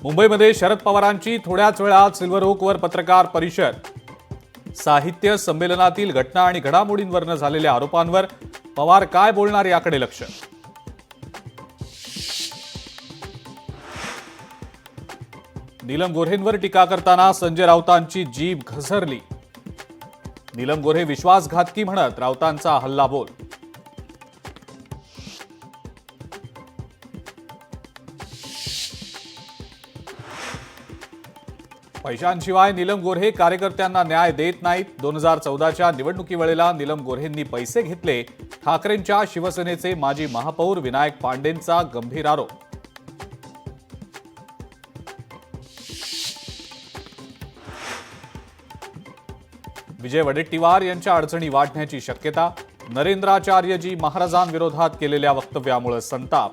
मुंबईमध्ये शरद पवारांची थोड्याच वेळात सिल्व्हर ओकवर पत्रकार परिषद। साहित्य संमेलनातील घटना आणि घडामोडींवरनं झालेल्या आरोपांवर पवार काय बोलणार याकडे लक्ष। नीलम गोऱ्हेंवर टीका करताना संजय राऊतांची जीभ घसरली। नीलम गोऱ्हे विश्वासघातकी म्हणत राऊतांचा हल्लाबोल। पैशांशिवाय नीलम गोऱ्हे कार्यकर्त्यांना न्याय देत नाहीत। 2014च्या निवडणुकीवेळेला नीलम गोऱ्हेंनी पैसे घेतले। ठाकरेंच्या शिवसेनेचे माजी महापौर विनायक पांडेंचा गंभीर आरोप। विजय वडेट्टीवार यांच्या अडचणी वाढण्याची शक्यता। नरेंद्राचार्यजी महाराजांविरोधात केलेल्या वक्तव्यामुळे संताप।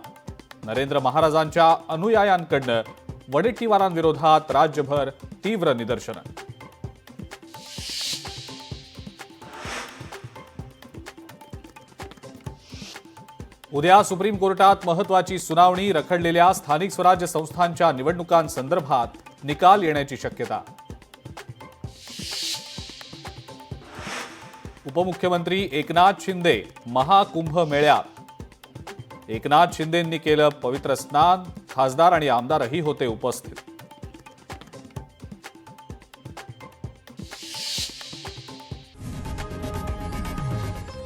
नरेंद्र महाराजांच्या अनुयायांकडनं वडेट्टीवारांविरोधात राज्यभर तीव्र निदर्शनं। उद्या सुप्रीम कोर्टात महत्त्वाची सुनावणी। रखडलेल्या स्थानिक स्वराज्य संस्थांच्या निवडणुकांसंदर्भात निकाल येण्याची शक्यता। उपमुख्यमंत्री एकनाथ शिंदे महाकुंभ मेळ्यात। एकनाथ शिंदेंनी केलं पवित्र स्नान। खासदार आणि आमदारही होते उपस्थित।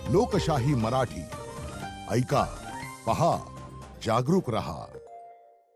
लोकशाही मराठी ऐका, पहा, जागरूक रहा।